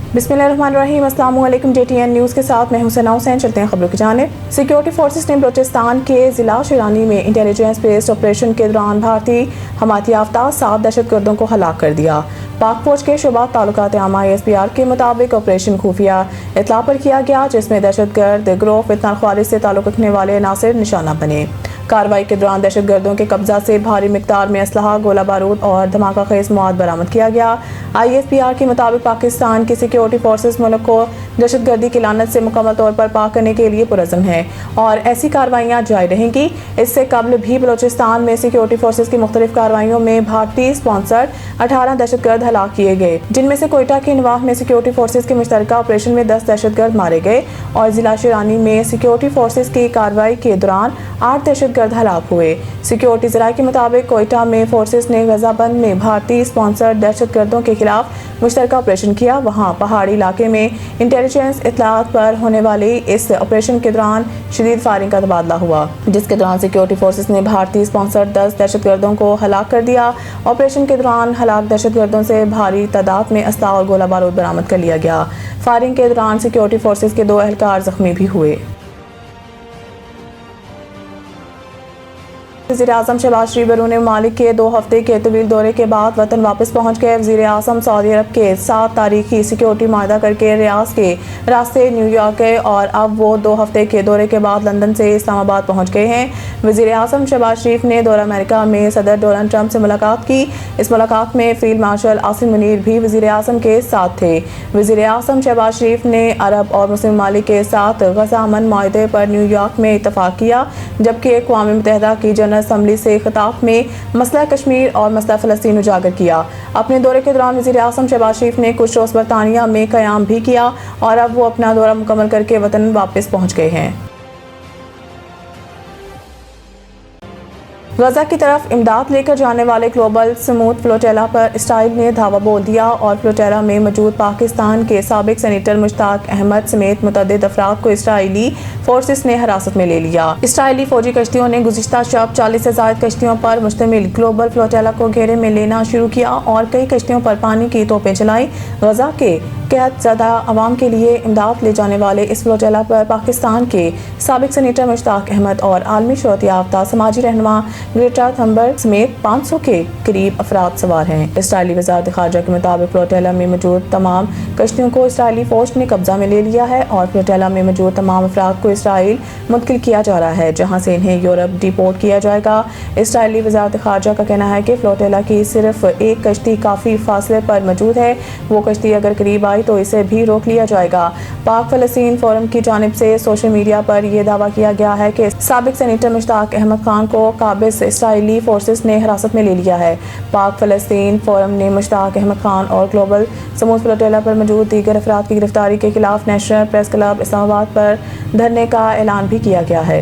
बिस्मिल्लाहिर्रहमानिर्रहीम। अस्सलाम वालेकुम। JTN न्यूज़ के साथ मैं हुसैना हुसैन। चलते हैं खबरों की जानिब। सिक्योरिटी फोर्सेस ने बलूचिस्तान के ज़िला शिरानी में इंटेलिजेंस बेस्ड ऑपरेशन के दौरान भारतीय हमायत याफ्ता 7 दहशतगर्दों को हलाक कर दिया। पाक फौज के शुबा ताल्लुकात आमा ISPR के मुताबिक ऑपरेशन खुफिया इतला पर किया गया, जिसमें दहशतगर्द गिरोह फितना ख्वारिज से ताल्लुक रखने वाले अनासिर निशाना बने। कार्रवाई के दौरान दहशतगर्दों के कब्जा से भारी मिकदार में असलहा, गोला बारूद और धमाका खेज मवाद बरामद किया गया। ISPR के मुताबिक पाकिस्तान की सिक्योरिटी फोर्सेस मुल्क को दहशतगर्दी की लानत से मुकम्मल तौर पर पाक करने के लिए पुरज़म है और ऐसी कार्रवाइयाँ जारी रहेंगी। इससे कबल भी बलूचिस्तान में सिक्योरिटी फोर्सेस की मुख्तलिफ कार्रवाइयों में भारतीय स्पॉन्सर्ड 18 दहशतगर्द हलाक किए गए, जिनमें से कोयटा के नवाह में सिक्योरिटी फोर्सेस के मुश्तरका ऑपरेशन में 10 दहशतगर्द मारे गए और जिला शिरानी में सिक्योरिटी फोर्सेस की कार्रवाई के दौरान 8 दहशतगर्द हलाक हुए। सिक्योरिटी ज़राए के मुताबिक कोयटा में फोर्सेस ने गजाबंद में भारतीय स्पॉन्सर्ड दहशतगर्दों के खिलाफ मुश्तरका ऑपरेशन किया। वहाँ पहाड़ी इलाके में इंटेलिजेंस इत्तलात पर होने वाली इस ऑपरेशन के दौरान शदीद फायरिंग का तबादला हुआ, जिसके दौरान सिक्योरिटी फोर्सेस ने भारतीय स्पॉन्सर्ड 10 दहशतगर्दों को हलाक कर दिया। ऑपरेशन के दौरान हलाक दहशतगर्दों से भारी तादाद में असला और गोला बारूद बरामद कर लिया गया। फायरिंग के दौरान सिक्योरिटी फोर्सेस के 2 एहलकार जख्मी भी हुए। वज़ीर-ए-आज़म शहबाज शरीफ बैरून मुमालिक के 2 हफ्ते के तवील दौरे के बाद वतन वापस पहुँच गए। वज़ीर-ए-आज़म सऊदी अरब के 7 तारीखी सिक्योरिटी माहिदा करके रियाज के रास्ते न्यूयॉर्क गए और अब वो 2 हफ्ते के दौरे के बाद लंदन से इस्लामाबाद पहुँच गए हैं। वज़ीर-ए-आज़म शहबाज शरीफ ने दौरा अमेरिका में सदर डोनाल्ड ट्रंप से मुलाकात की। इस मुलाकात में फील्ड मार्शल आसिम मुनीर भी वज़ीर-ए-आज़म के साथ थे। वज़ीर-ए-आज़म शहबाज शरीफ ने अरब और मुस्लिम ममालिक के साथ गज़ा अमन माहिदे पर न्यूयॉर्क में इत्तफाक किया, जबकि अक़वाम मुत्तहिदा की जनरल असम्बली से खिताब में मसला कश्मीर और मसला फ़लस्तीन उजागर किया। अपने दौरे के दौरान वज़ीर-ए-आज़म शहबाज शरीफ ने कुछ रोज़ बरतानिया में क़याम भी किया और अब वो अपना दौरा मुकम्मल करके वतन वापस पहुँच गए हैं। गजा की तरफ इमदाद लेकर जाने वाले ग्लोबल स्मूथ फ्लोटेला पर इसराइल ने धावा बोल दिया और फ्लोटेला में मौजूद पाकिस्तान के साबिक सेनेटर मुश्ताक अहमद समेत मुतअद्दिद अफराद को इसराइली फोर्सेस ने हिरासत में ले लिया। इसराइली फौजी कश्तियों ने गुज़िश्ता शब 40 से ज़ायद कश्तियों पर मुश्तमिल ग्लोबल फ्लोटेला को घेरे में लेना शुरू किया और कई कश्तियों पर पानी की तोपें चलाई। गजा के कैद ज़दा अवाम के लिए इमदाद ले जाने वाले इस फ्लोटेला पर पाकिस्तान के साबिक सेनेटर मुश्ताक अहमद और आलमी शोहरत याफ्ता समाजी रहनुमा ग्रेटा थंबर्ग समेत 500 के करीब अफराद सवार हैं। इसराइली वज़ारत ख़ारजा के मुताबिक फ्लोटेला में मौजूद तमाम कश्तियों को इसराइली फ़ौज ने कब्जा में ले लिया है और फ्लोटेला में मौजूद तमाम अफराद को इसराइल मुंतकिल किया जा रहा है, जहाँ से इन्हें यूरोप डिपोर्ट किया जाएगा। इसराइली वज़ारत ख़ारजा का कहना है कि फ्लोटेला की सिर्फ एक कश्ती काफ़ी फासले पर मौजूद है। वो कश्ती अगर करीब आई तो इसे भी रोक लिया जाएगा। पाक फ़लस्तीन फोरम की जानिब से सोशल मीडिया पर यह दावा किया गया है कि साबिक सेनेटर मुश्ताक अहमद खान को काबिज इसराइली फोर्सेस ने हिरासत में ले लिया है। पाक फ़लस्तीन फोरम ने मुश्ताक अहमद खान और ग्लोबल स्मूथ फ्लोटेला पर मौजूद दीगर अफराद की गिरफ्तारी के खिलाफ नेशनल प्रेस क्लब इस्लामाबाद पर धरने का ऐलान भी किया गया है।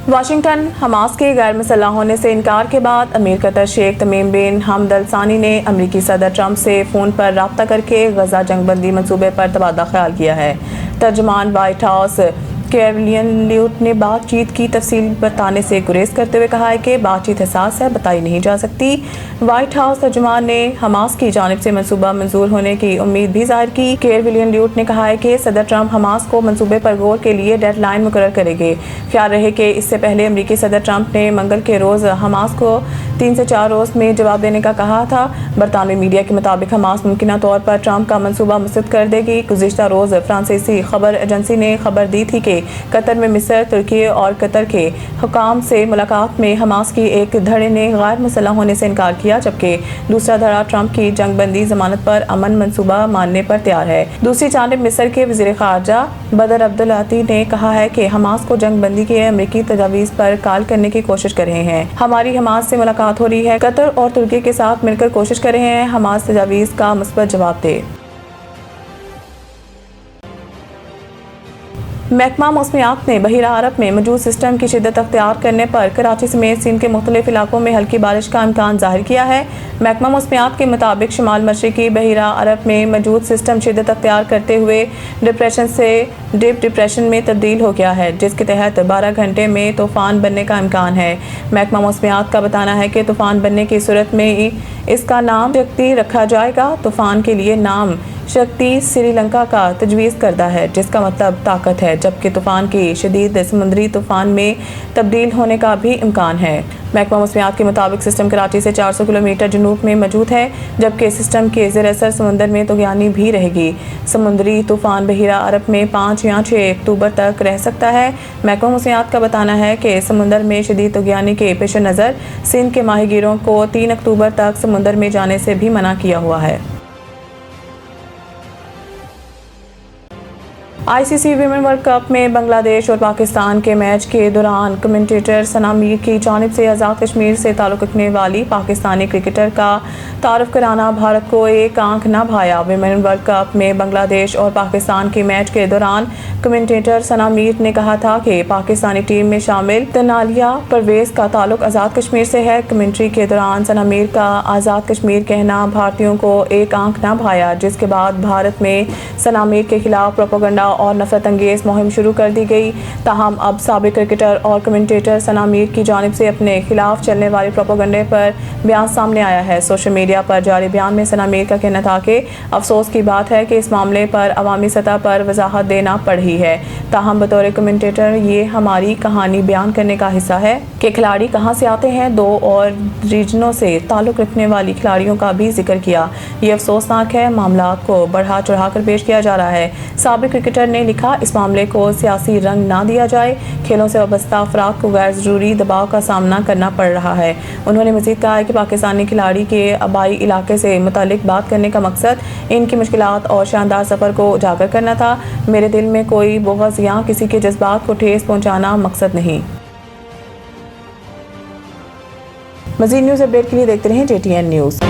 वाशिंगटन हमास के गैर मुसल्लह होने से इनकार के बाद अमीर कतर शेख तमीम बिन हमद अल सानी ने अमरीकी सदर ट्रंप से फ़ोन पर रब्ता करके गजा जंगबंदी मंसूबे पर तबादला ख्याल किया है। तर्जुमान वाइट हाउस कैवलियन ल्यूट ने बातचीत की तफसील बताने से गुरेज करते हुए कहा है कि बातचीत हसास है, बताई नहीं जा सकती। व्हाइट हाउस तर्जुमान ने हमास की जानिब से मंसूबा मंजूर होने की उम्मीद भी जाहिर की। कैवलियन ल्यूट ने कहा है कि सदर ट्रंप हमास को मंसूबे पर गौर के लिए डेडलाइन मुकर्रर करेंगे। ख्याल रहे कि इससे पहले अमरीकी सदर ट्रंप ने मंगल के रोज़ हमास को 3 से 4 रोज़ में जवाब देने का कहा था। बरतानवी मीडिया के मुताबिक हमास मुमकिन तौर पर ट्रंप का मंसूबा मुस्तरद कर देगी। गुज़िश्ता रोज़ फ्रांसीसी खबर एजेंसी ने खबर दी थी कि कतर में मिस्र, तुर्की और कतर के हुकाम से मुलाकात में हमास की एक धड़े ने गैर मुसल्लह होने से इनकार किया, जबकि दूसरा धड़ा ट्रंप की जंगबंदी जमानत पर अमन मंसूबा मानने पर तैयार है। दूसरी जानिब मिस्र के वज़ीर ख़ारजा बदर अब्दुल्लाती ने कहा है कि हमास को जंगबंदी के अमरीकी तजावीज़ पर काल करने की कोशिश कर रहे हैं। हमारी हमास से मुलाकात हो रही है, कतर और तुर्की के साथ मिलकर कोशिश कर रहे हैं हमास तजावीज़ का मुस्बत जवाब दे। महकमा मौसमियात ने बहिरा अरब में मौजूद सिस्टम की शिद्दत अख्तियार करने पर कराची समेत सिंध के मुख्तलिफ इलाकों में हल्की बारिश का इम्कान जाहिर किया है। महकमा मौसमियात के मुताबिक शुमाल मशरकी बहिरा अरब में मौजूद सिस्टम शिद्दत अख्तियार करते हुए डिप्रेशन से डीप डिप्रेशन में तब्दील हो गया है, जिसके तहत 12 घंटे में तूफ़ान बनने का इम्कान है। महकमा मौसमियात का बताना है कि तूफ़ान बनने की सूरत में इसका नाम शक्ति रखा जाएगा। तूफ़ान के लिए नाम शक्ति श्रीलंका का तजवीज़ करदा है, जिसका मतलब ताकत है, जबकि तूफ़ान की शदीद समुद्री तूफ़ान में तब्दील होने का भी इम्कान है। महकमा मौसमियात के मुताबिक सिस्टम कराची से 400 किलोमीटर जनूब में मौजूद है, जबकि सिस्टम के ज़ेर असर समुंदर में तुग़यानी भी रहेगी। समुद्री तूफ़ान बहिरा अरब में 5 या 6 अक्टूबर तक रह सकता है। महकमा मौसमियात का बताना है कि समुंदर में शदीद तुग़यानी के पेश नज़र सिंध के माहीगीरों को 3 अक्टूबर तक समुंदर में जाने से भी मना किया हुआ है। ICC विमेन वर्ल्ड कप में बांग्लादेश और पाकिस्तान के मैच के दौरान कमेंटेटर सना मीर की जानिब से आज़ाद कश्मीर से ताल्लुक़ रखने वाली पाकिस्तानी क्रिकेटर का तारुफ कराना भारत को एक आंख न भाया। विमेन वर्ल्ड कप में बांग्लादेश और पाकिस्तान के मैच के दौरान कमेंटेटर सना मीर ने कहा था कि पाकिस्तानी टीम में शामिल तनालिया परवेज़ का ताल्लुक़ आज़ाद कश्मीर से है। कमेंट्री के दौरान सना मीर का आज़ाद कश्मीर कहना भारतीयों को एक आंख न भाया, जिसके बाद भारत में सना मीर के खिलाफ प्रोपेगेंडा और नफरत अंगेज मुहिम शुरू कर दी गई। ताहम अब साबिक क्रिकेटर और कमेंटेटर सना मीर की जानिब से अपने खिलाफ चलने वाले प्रोपेगेंडे पर बयान सामने आया है। सोशल मीडिया पर जारी बयान में सना मीर का कहना था कि अफसोस की बात है कि इस मामले पर अवामी सतह पर वजाहत देना पड़ रही है। ताहम बतौर कमेंटेटर ये हमारी कहानी बयान करने का हिस्सा है कि खिलाड़ी कहाँ से आते हैं। 2 और रीजनों से ताल्लुक़ रखने वाली खिलाड़ियों का भी जिक्र किया। ये अफसोसनाक है, मामलात को बढ़ा चढ़ा कर पेश किया जा रहा है। साबिक क्रिकेटर ने लिखा, इस मामले को सियासी रंग ना दिया जाए। खेलों से वाबस्ता अफराद को गैर ज़रूरी दबाव का सामना करना पड़ रहा है। उन्होंने मज़ीद कहा है कि पाकिस्तानी खिलाड़ी के आबाई इलाके से मुतालिक बात करने का मकसद इनकी मुश्किलात और शानदार सफ़र को उजागर करना था। मेरे दिल में कोई बुग़्ज़ या किसी के जज्बात को ठेस पहुँचाना मकसद नहीं। मज़ीद न्यूज़ अपडेट के लिए देखते रहें JTN न्यूज़।